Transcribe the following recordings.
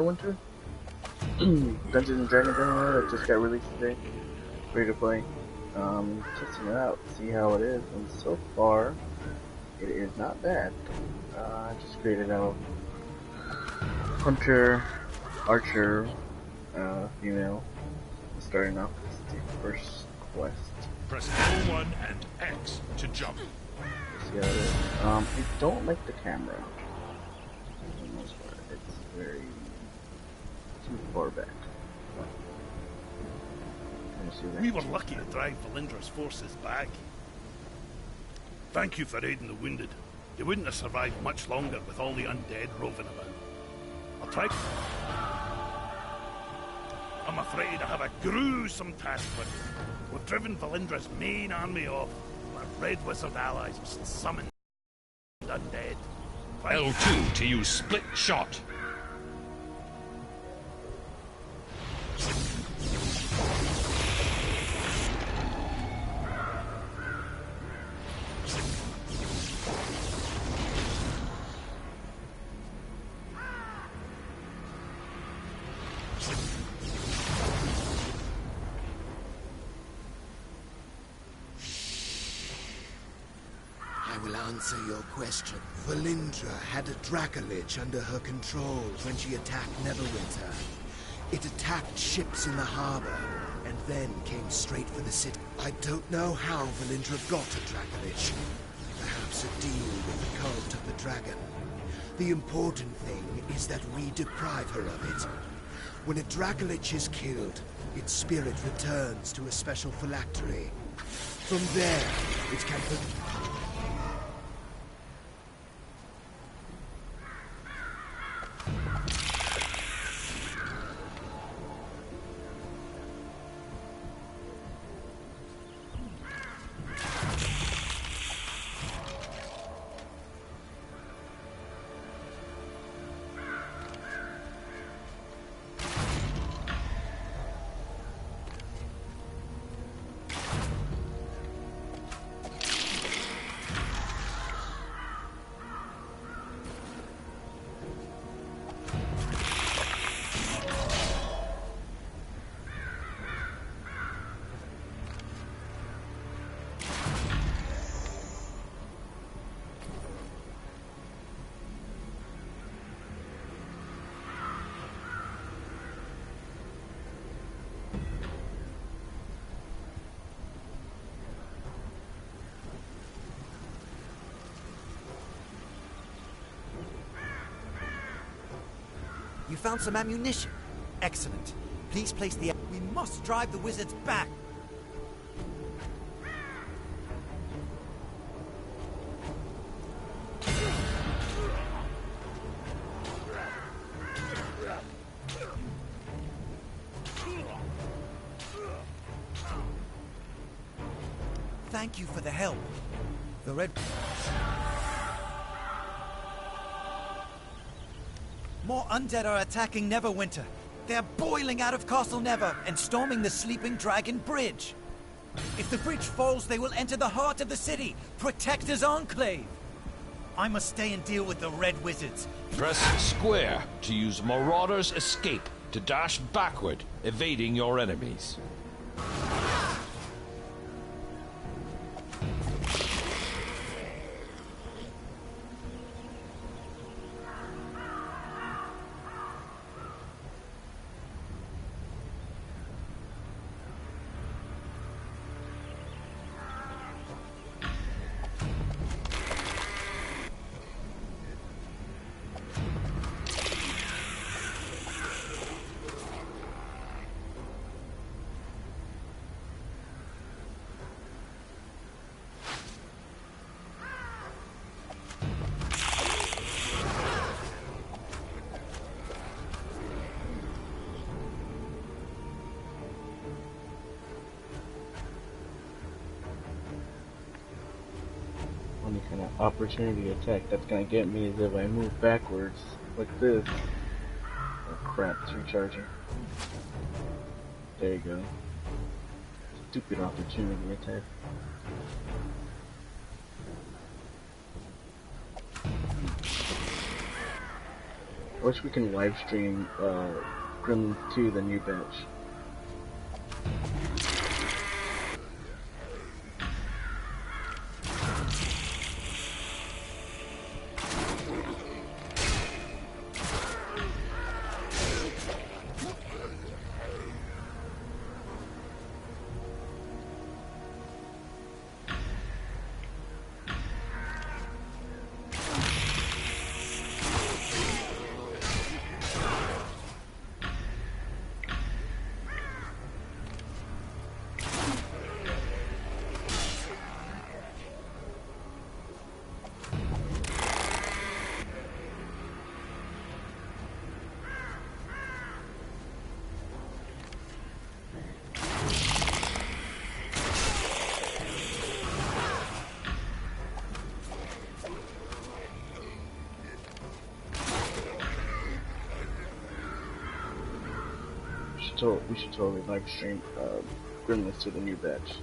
Neverwinter. Dungeons and Dragons anywhere that just got released today. Free to play. Testing it out, see how it is, and so far it is not bad. I just created a hunter, archer, female. Starting off with the first quest. Press L1 and X to jump. See how it is. I don't like the camera. For the most part, it's very too far back. We were lucky to drive Valindra's forces back. Thank you for aiding the wounded. They wouldn't have survived much longer with all the undead roving about. I'll try. I'm afraid I have a gruesome task for you. We've driven Valindra's main army off. Our red wizard allies have summoned undead. L2 to use split shot. Answer your question. Valindra had a Dracolich under her control when she attacked Neverwinter. It attacked ships in the harbor, and then came straight for the city. I don't know how Valindra got a Dracolich. Perhaps a deal with the cult of the dragon. The important thing is that we deprive her of it. When a Dracolich is killed, its spirit returns to a special phylactery. From there, it can... You found some ammunition. Excellent. Please place the... We must drive the wizards back. Thank you for the help. The red... More undead are attacking Neverwinter. They're boiling out of Castle Never and storming the Sleeping Dragon Bridge. If the bridge falls, they will enter the heart of the city. Protect his enclave. I must stay and deal with the Red Wizards. Press square to use Marauder's Escape to dash backward, evading your enemies. Any kind of opportunity attack that's gonna get me is if I move backwards like this. Oh crap, it's recharging. There you go. Stupid opportunity attack. I wish we can live stream Gremlins 2, the new batch. We should totally live stream Gremlins to the new batch.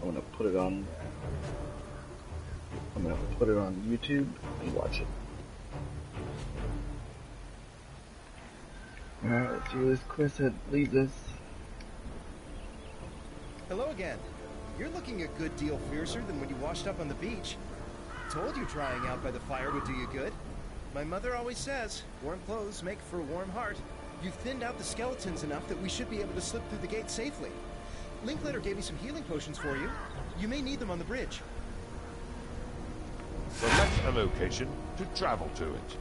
I'm gonna put it on. I'm gonna put it on YouTube and watch it. Alright, let's see where this quest leads us. Hello again. You're looking a good deal fiercer than when you washed up on the beach. Told you trying out by the fire would do you good. My mother always says, warm clothes make for a warm heart. You've thinned out the skeletons enough that we should be able to slip through the gate safely. Linklater gave me some healing potions for you. You may need them on the bridge. Select a location to travel to it.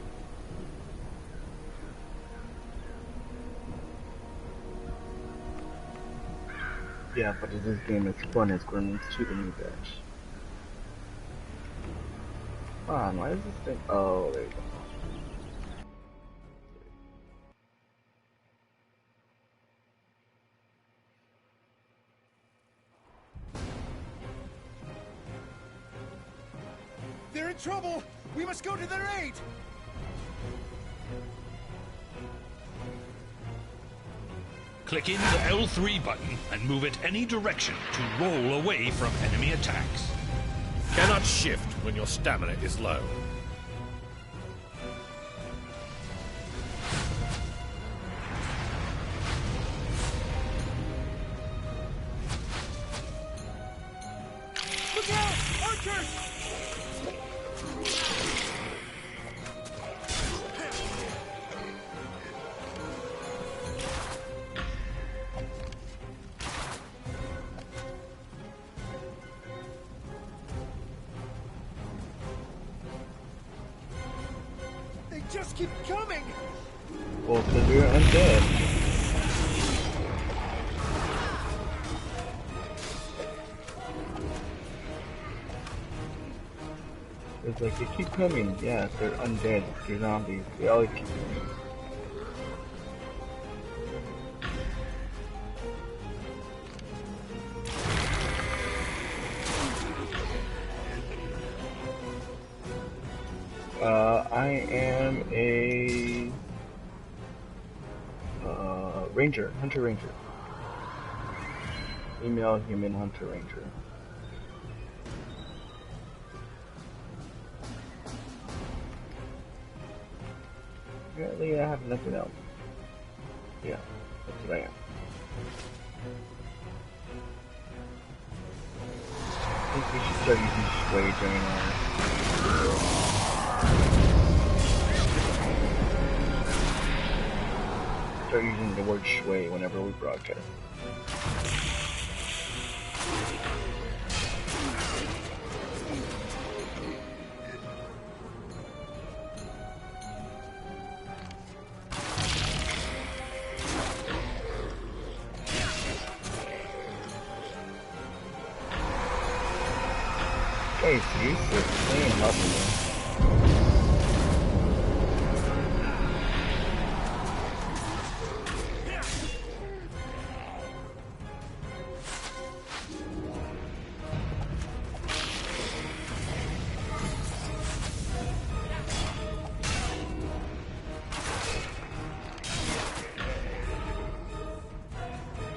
Yeah, but this game is fun as Gremlins 2 the new batch. Come on, why is this thing? Oh, there you go. They're in trouble! We must go to their aid! Click in the L3 button and move it any direction to roll away from enemy attacks. Cannot shift when your stamina is low. Look out! Archers! They just keep coming! Well, because we're undead. It's like they keep coming. Yeah, they're undead. They're zombies. They always keep coming. I am a ranger, hunter ranger. Female human hunter ranger. Apparently I have nothing else. Yeah, that's what I am. I think we should start using sway during our... Start using the word sway whenever we broadcast. Hey, useless playing helping.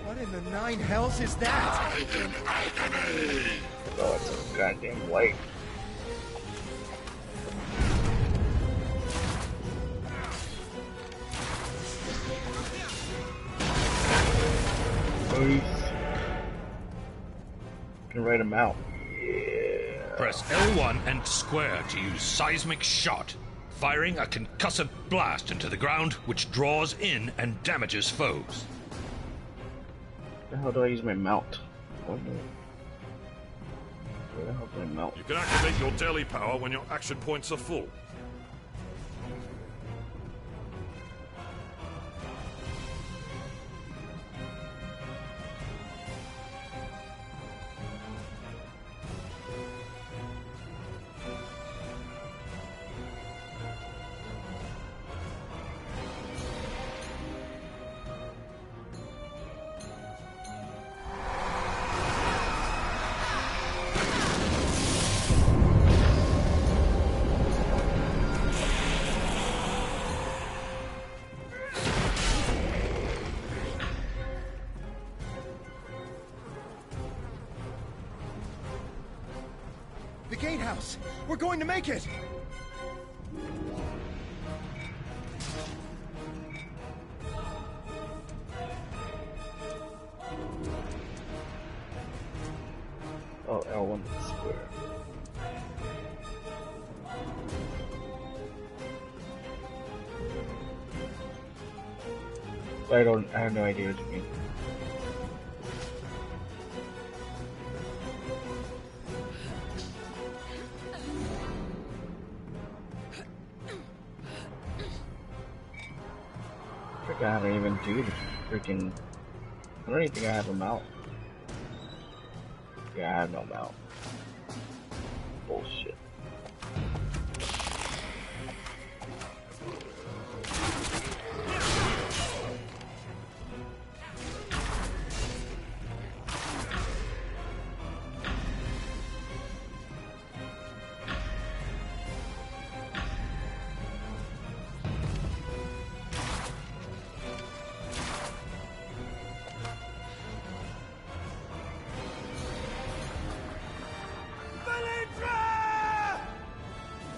What in the nine hells is that? Oh, it's a goddamn light. Nice. Can write them out. Yeah. Press L1 and square to use seismic shot, firing a concussive blast into the ground which draws in and damages foes. Where the hell do I use my mount? Where the hell do I mount? You can activate your daily power when your action points are full. The gatehouse! We're going to make it! Oh, L1 square. I have no idea what you mean. I forgot how to even do the freaking. I don't even think I have a mount. Yeah, I have no mount. Bullshit.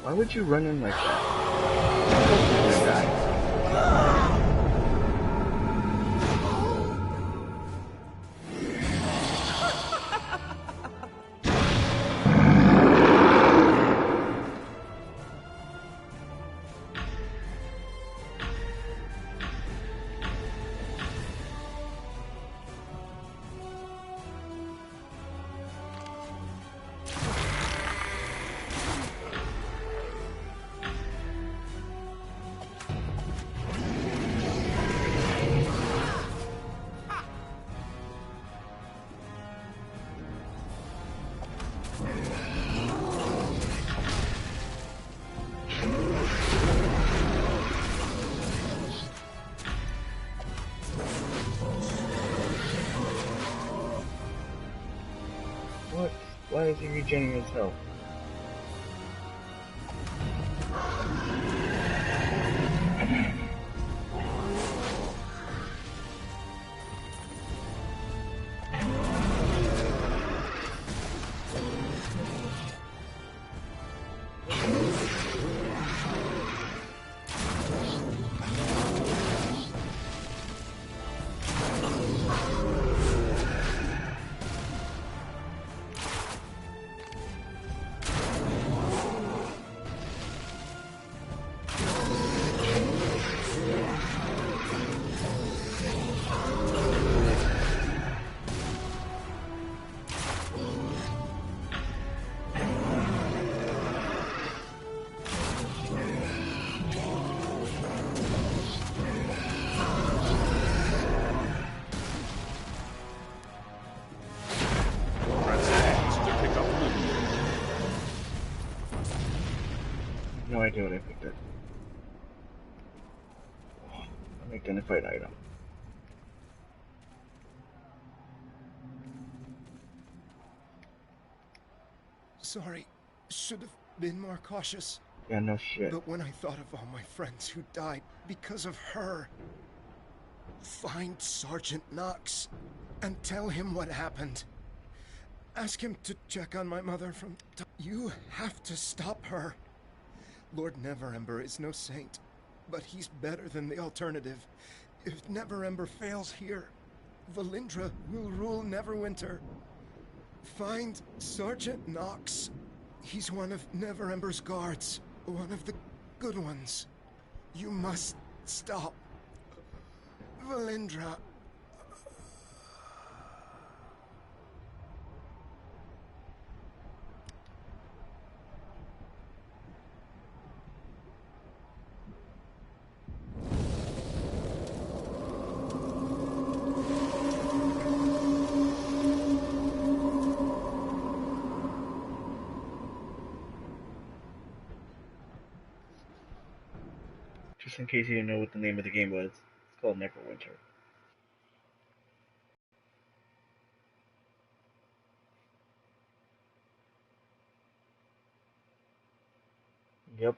Why would you run in like that? Die. What? Why is he regenerating his health? No idea what I picked up. Unidentified item. Sorry, should have been more cautious. Yeah, no shit. But when I thought of all my friends who died because of her... Find Sergeant Knox. and tell him what happened. Ask him to check on my mother from... You have to stop her. Lord Neverember is no saint, but he's better than the alternative. If Neverember fails here, Valindra will rule Neverwinter. Find Sergeant Knox. He's one of Neverember's guards, one of the good ones. You must stop Valindra. Just in case you didn't know what the name of the game was, it's called Neverwinter. Yep.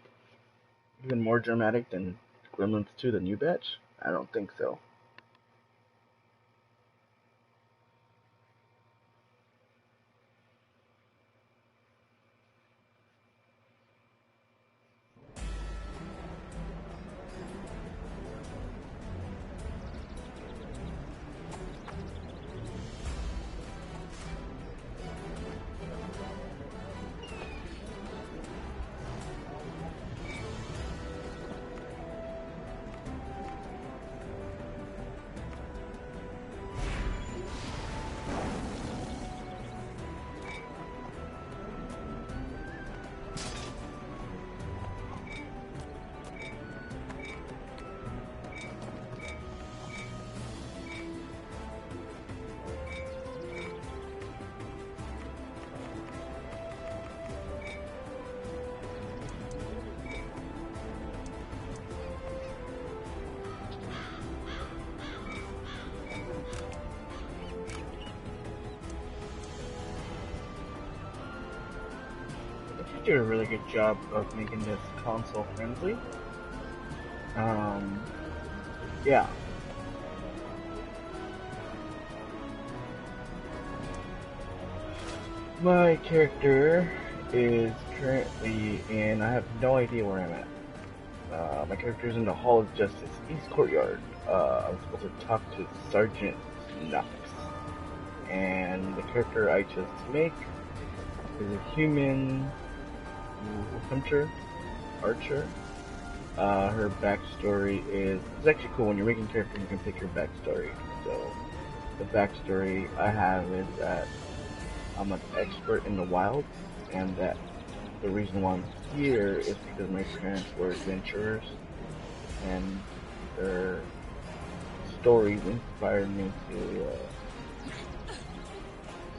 Even more dramatic than Gremlins 2, the new batch? I don't think so. Did a really good job of making this console friendly. Yeah. My character is currently in, I have no idea where I'm at. My character is in the Hall of Justice, East Courtyard. I'm supposed to talk to Sergeant Knox. And the character I just make is a human hunter, archer. Her backstory is, it's actually cool when you're making characters, you can pick your backstory. So the backstory I have is that I'm an expert in the wilds, and that the reason why I'm here is because my parents were adventurers, and their stories inspired me to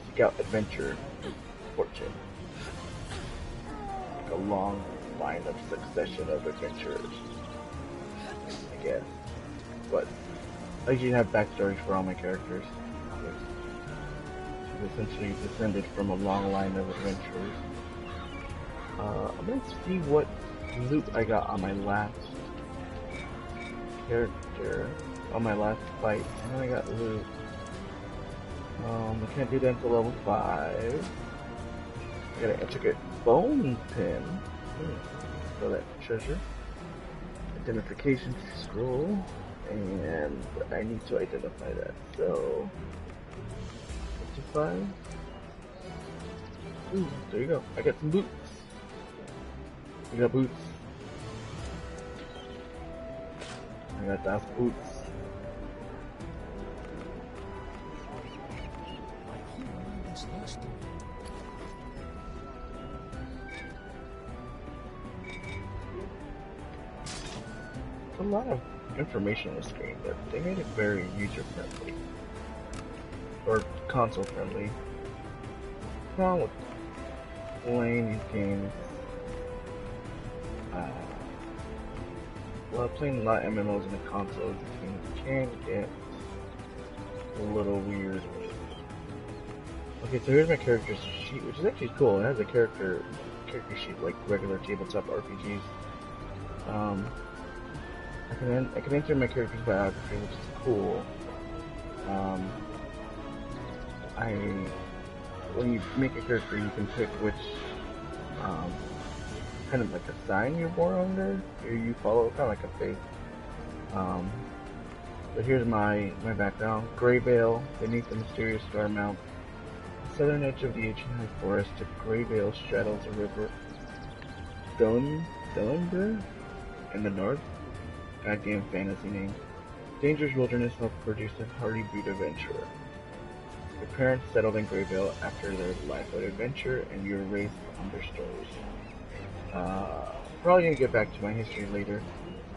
seek out adventure and fortune. A long line of succession of adventurers, I guess. But I usually have backstories for all my characters. She's essentially descended from a long line of adventurers. I'm gonna see what loot I got on my last character, on my last fight. And then I got loot. I can't do that until level 5. I got an intricate bone pin. So that treasure. Identification scroll. And I need to identify that. So 55. Ooh, there you go. I got some boots. I got boots. I got those boots. A lot of information on the screen, but they made it very user friendly or console friendly. What's wrong with playing these games? Well, playing a lot of MMOs in the console, these games can get a little weird. Okay, so here's my character sheet, which is actually cool. It has a character sheet like regular tabletop RPGs. I can enter my character's biography, which is cool. I when you make a character, you can pick which um, kind of like a sign you're born under, or you follow, kind of like a faith. Um, but here's my background: Greyvale, beneath the mysterious Star Mount, the southern edge of the ancient high forest of Greyvale straddles a river, Dullenburg, in the north. Goddamn fantasy name. Dangerous wilderness helped produce a hardy breed of adventurer. Your parents settled in Greyvale after their lifeboat adventure, and you were raised on their stories. Probably gonna get back to my history later.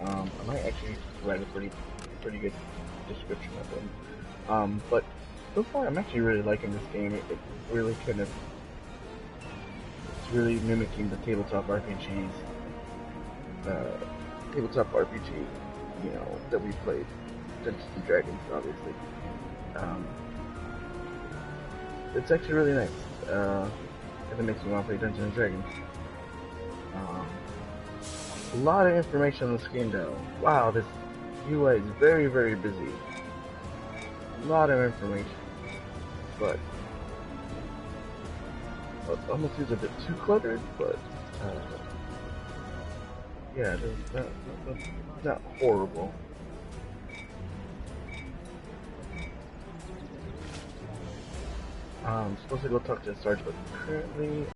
I might actually write a pretty good description of them. But so far, I'm actually really liking this game. It really it's really mimicking the tabletop RPGs, that we played. Dungeons and Dragons, obviously. It's actually really nice. Because it makes me want to play Dungeons and Dragons. A lot of information on the screen, though. Wow, this UI is very, very busy. A lot of information, but it almost feels a bit too cluttered. But yeah, it's not horrible. I'm supposed to go talk to the Sarge, but currently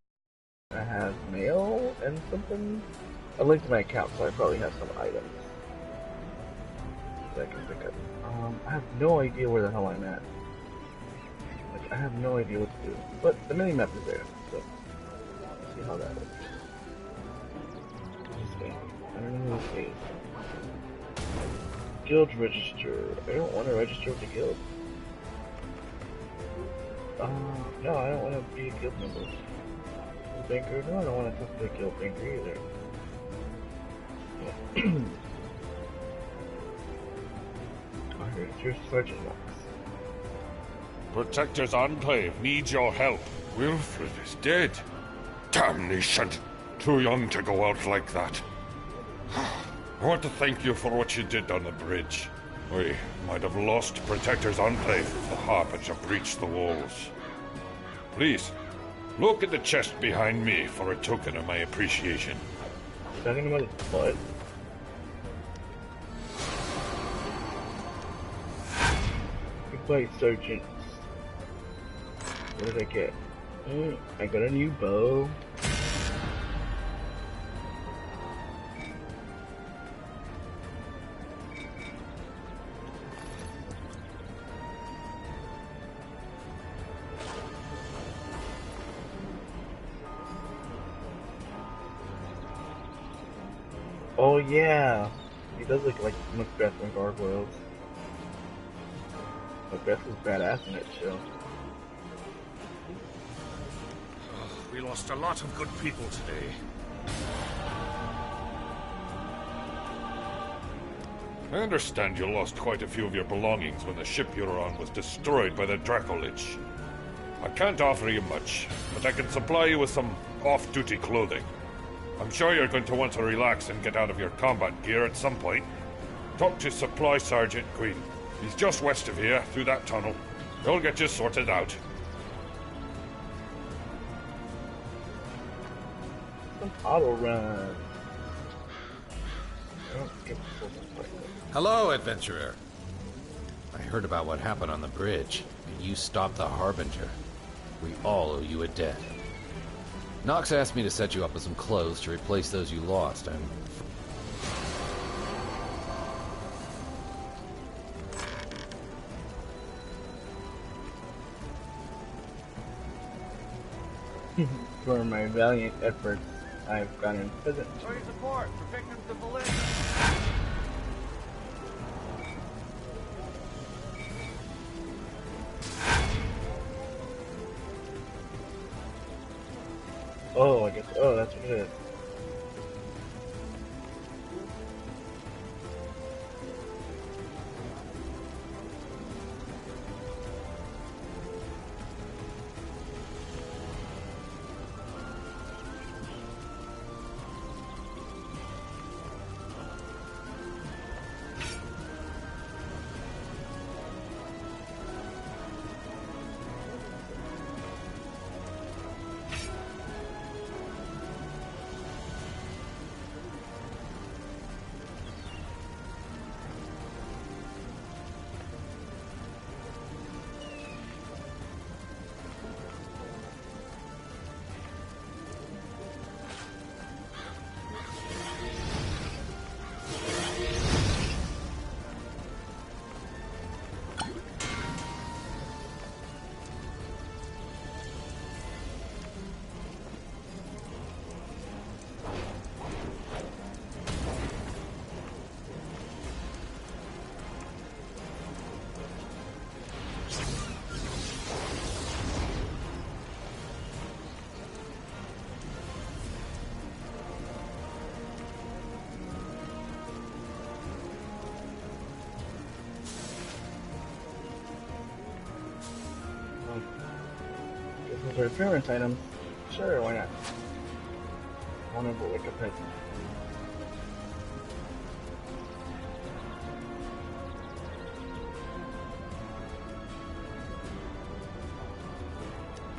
I have mail and something. I linked to my account, so I probably have some items that I can pick up. I have no idea where the hell I'm at. Like, I have no idea what to do. But the mini-map is there, so let's see how that works. I don't know who this is. Guild register. I don't want to register with the guild. No, I don't want to be a guild member. Banker? No, I don't want to talk to the guild banker either. Here's Sergeant Knox. Protector's Enclave needs your help. Wilfred is dead. Damnation! Too young to go out like that. I want to thank you for what you did on the bridge. We might have lost Protector's Enclave if the Harbinger breached the walls. Please, look at the chest behind me for a token of my appreciation. Talking about his butt. Goodbye, Sergeant. What did I get? I got a new bow. Oh yeah, he does look like Macbeth from Gargoyles. Macbeth was badass in that show. We lost a lot of good people today. I understand you lost quite a few of your belongings when the ship you were on was destroyed by the Dracolich. I can't offer you much, but I can supply you with some off-duty clothing. I'm sure you're going to want to relax and get out of your combat gear at some point. Talk to Supply Sergeant Queen. He's just west of here, through that tunnel. He'll get you sorted out. Some auto run. Hello, adventurer. I heard about what happened on the bridge, and you stopped the Harbinger. We all owe you a debt. Nox asked me to set you up with some clothes to replace those you lost, and... For my valiant efforts, I've gone in prison. Show your support for victims of Valinda. Oh, I guess. Oh, that's what it is. For appearance items, sure, why not? I want to go like a pet.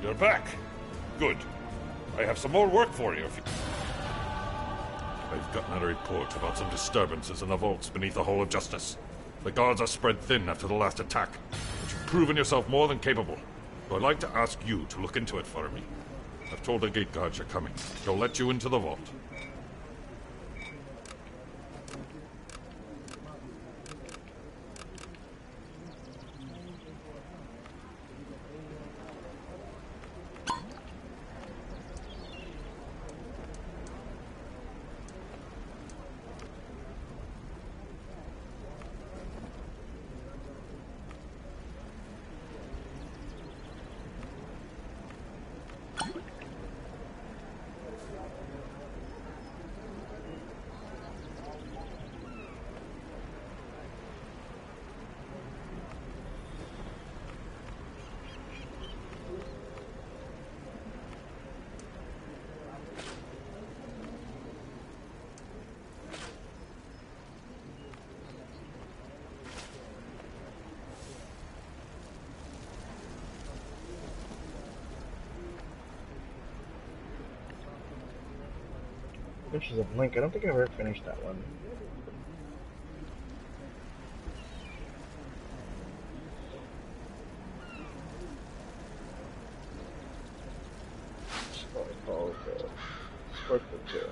You're back. Good. I have some more work for you. I've gotten a report about some disturbances in the vaults beneath the Hall of Justice. The guards are spread thin after the last attack, but you've proven yourself more than capable. So I'd like to ask you to look into it for me. I've told the gate guards you're coming. They'll let you into the vault. Pictures of Link. I don't think I've ever finished that one. It's probably called Sparkle Tail.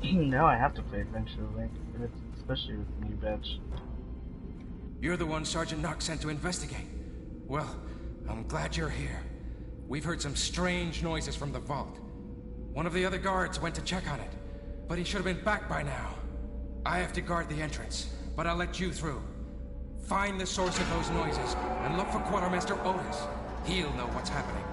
Now I have to play Adventure Link, especially with the new badge. You're the one Sergeant Knox sent to investigate. Well, I'm glad you're here. We've heard some strange noises from the vault. One of the other guards went to check on it, but he should have been back by now. I have to guard the entrance, but I'll let you through. Find the source of those noises, and look for Quartermaster Otis. He'll know what's happening.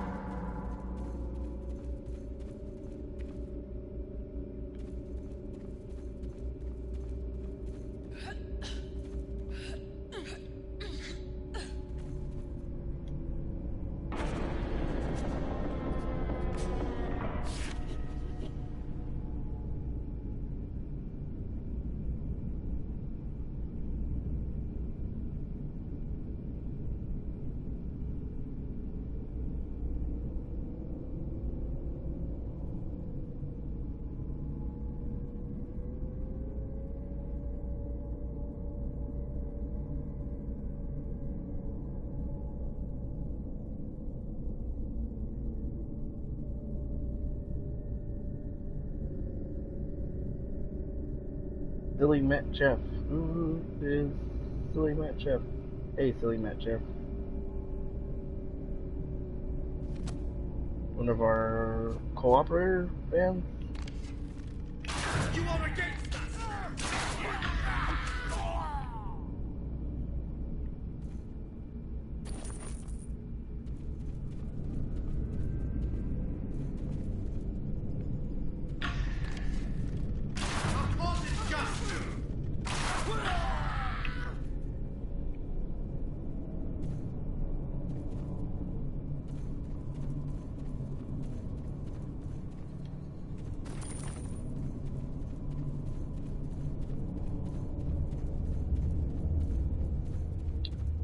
Silly Matt Jeff. Who is Silly Matt Jeff? Hey, Silly Matt Jeff. One of our cooperator bands. You are against us!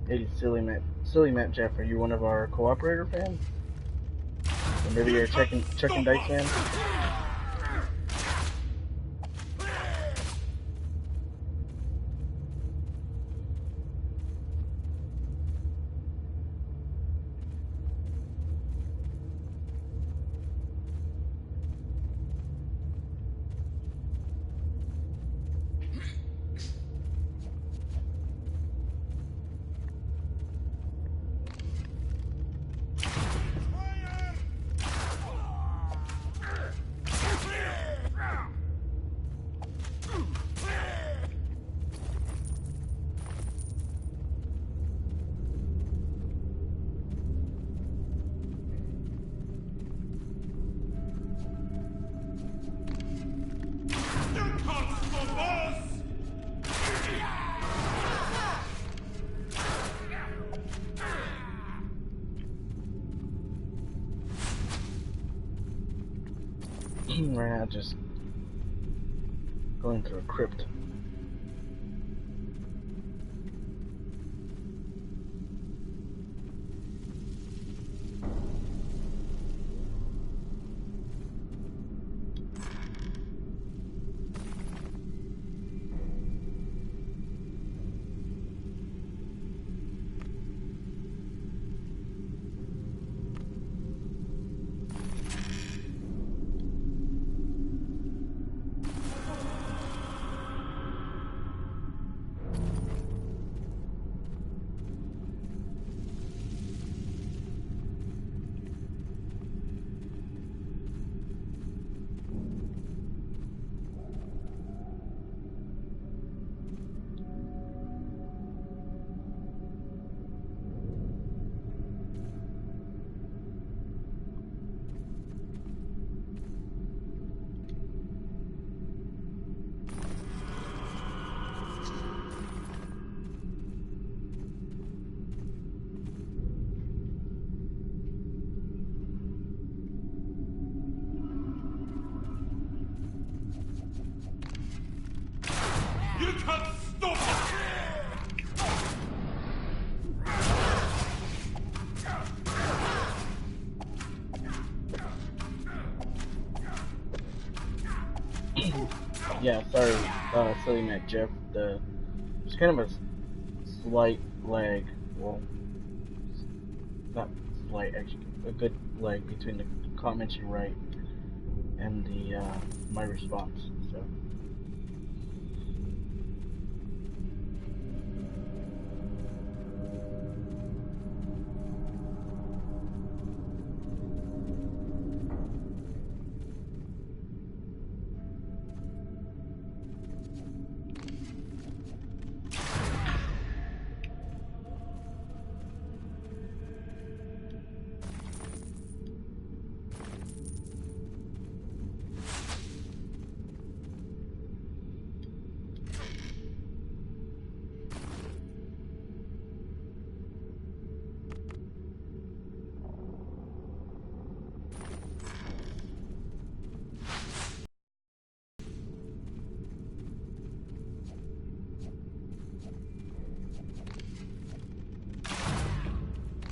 Hey, silly Matt Jeff, are you one of our cooperator fans? Or maybe you're a Chuck and Dice fan? Right now, just going through a crypt. You can't stop us! Yeah, sorry, silly Matt Jeff. There's kind of a slight lag. Well, not slight, actually, a good lag between the comments you write and the my response. So.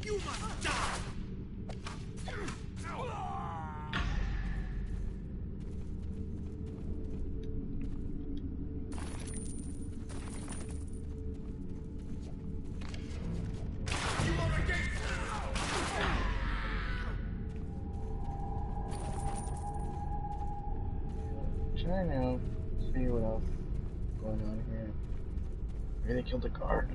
You must die! Trying to see what else is going on here. Maybe they killed the guard.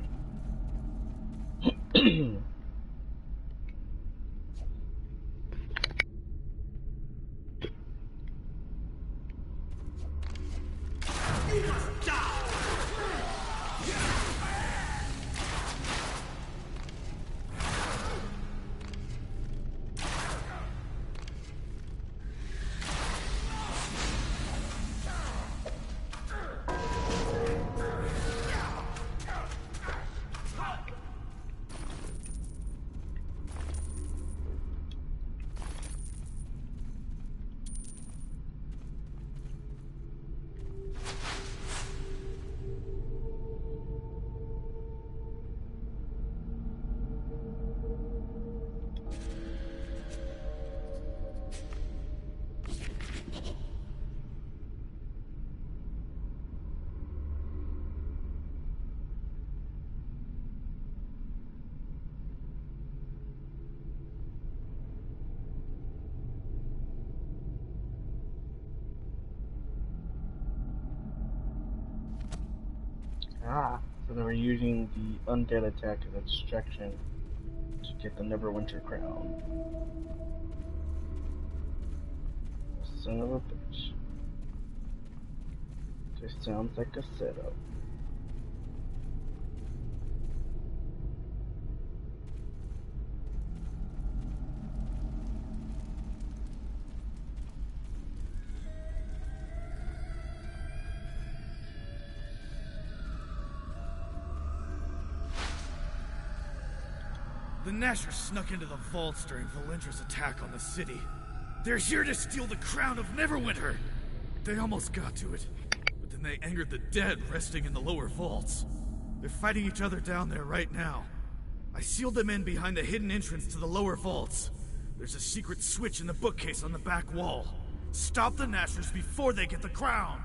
Ah, so they were using the undead attack as a distraction to get the Neverwinter crown. Son of a bitch. This sounds like a setup. The Nashers snuck into the vaults during Valindra's attack on the city. They're here to steal the crown of Neverwinter! They almost got to it, but then they angered the dead resting in the lower vaults. They're fighting each other down there right now. I sealed them in behind the hidden entrance to the lower vaults. There's a secret switch in the bookcase on the back wall. Stop the Nashers before they get the crown!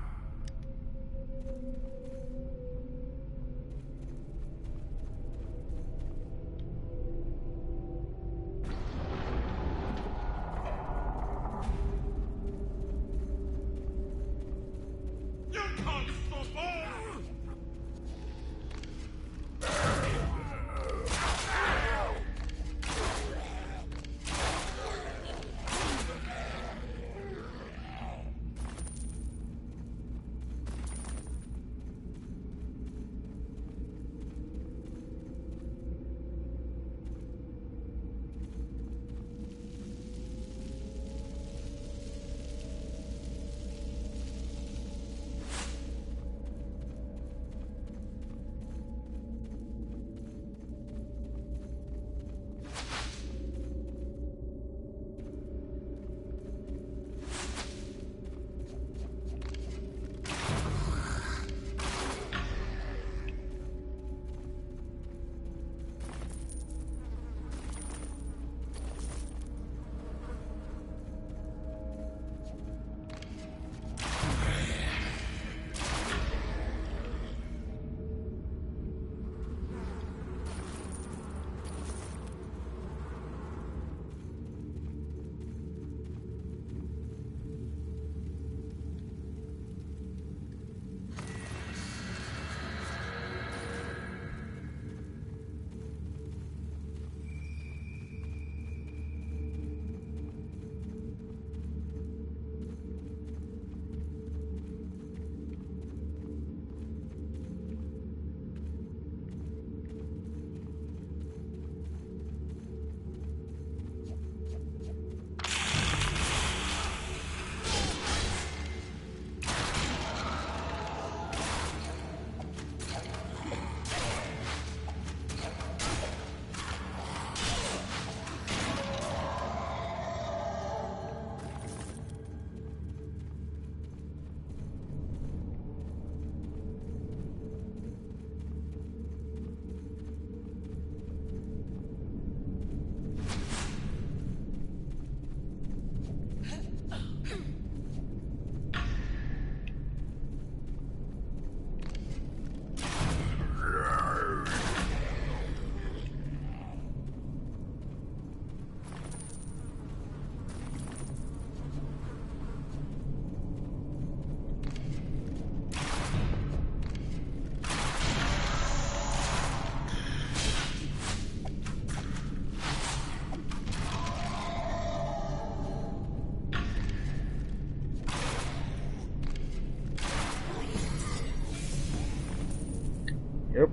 Yep.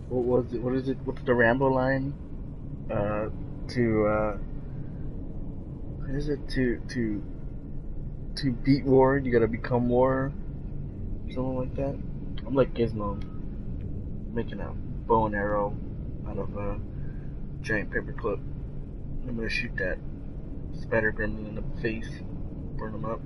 What was it? What is it? What's the Rambo line? What is it? To beat war, you gotta become war. Something like that. I'm like Gizmo, making a bow and arrow out of a giant paperclip. I'm gonna shoot that spider gremlin in the face, burn him up.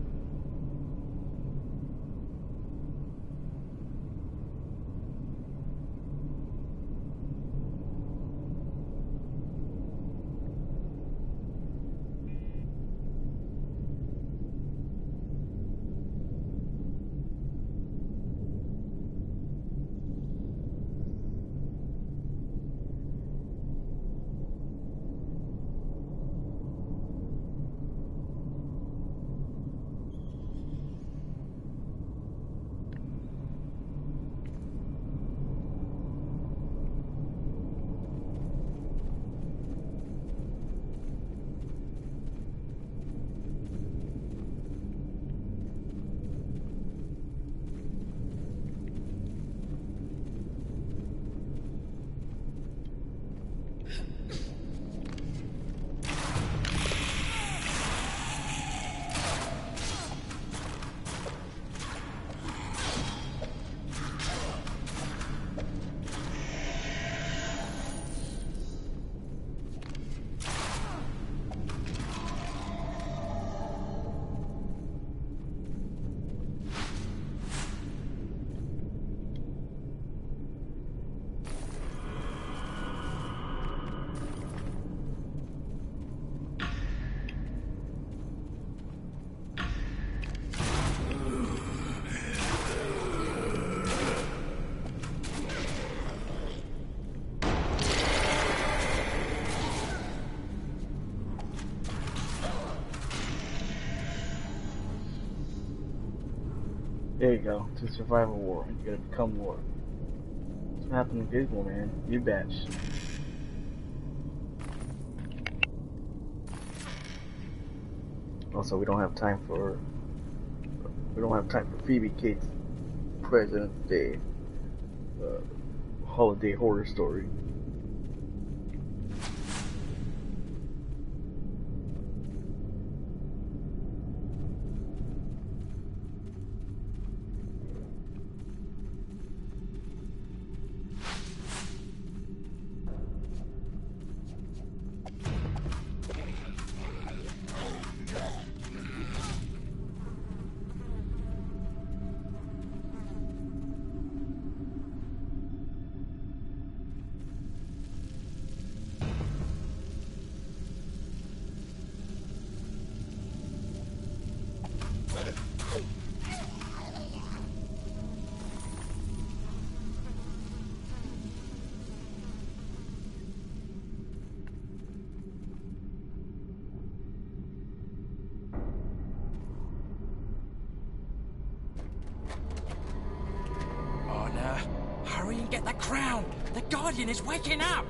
There you go. To survive a war, you gotta become war. What's happening to Gizmo, man? You batch. Also, we don't have time for Phoebe Cates' President's Day holiday horror story. Hurry and get the crown! The Guardian is waking up!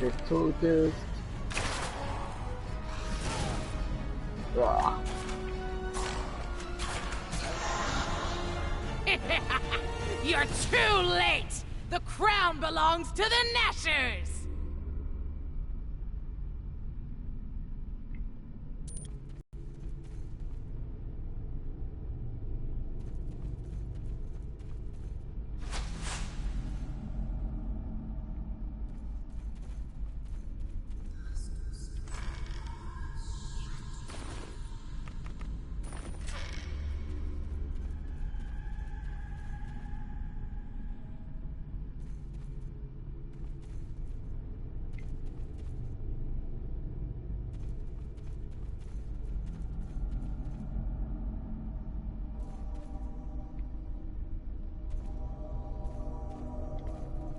This focused. You're too late! The crown belongs to the Nashers!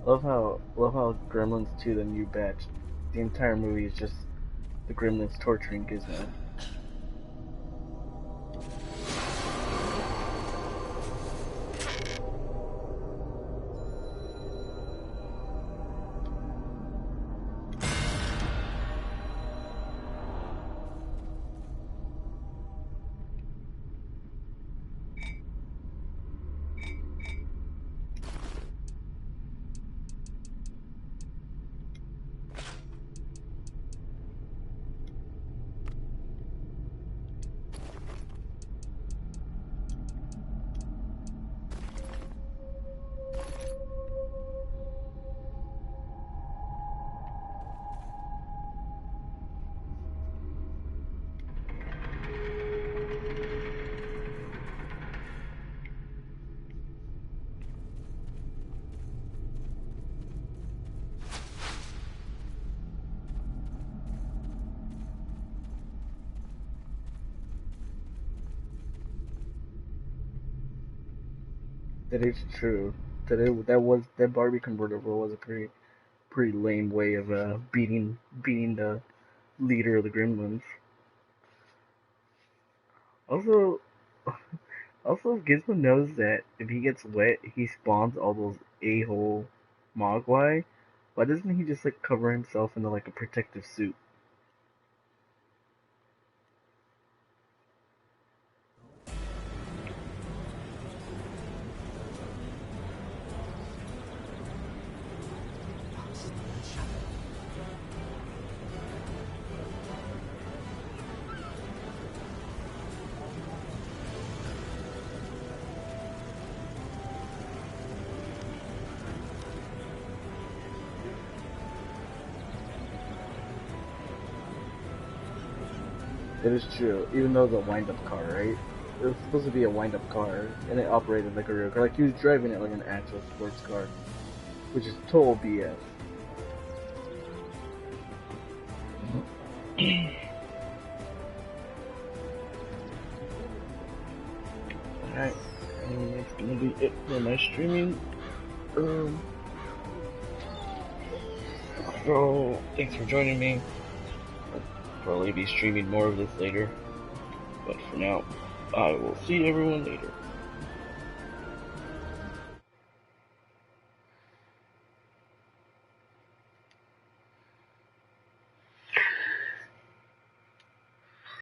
Love how Gremlins 2, the new batch, the entire movie is just the Gremlins torturing Gizmo. That is true. That Barbie convertible was a pretty lame way of beating the leader of the Gremlins. Also, Also, Gizmo knows that if he gets wet, he spawns all those a-hole Mogwai. Why doesn't he just like cover himself into like a protective suit? It is true, even though it's a wind-up car, right? It was supposed to be a wind-up car, and it operated like a real car. Like, he was driving it like an actual sports car, which is total BS. Alright, and that's gonna be it for my streaming. So, thanks for joining me. I'll probably be streaming more of this later. But for now, I will see everyone later.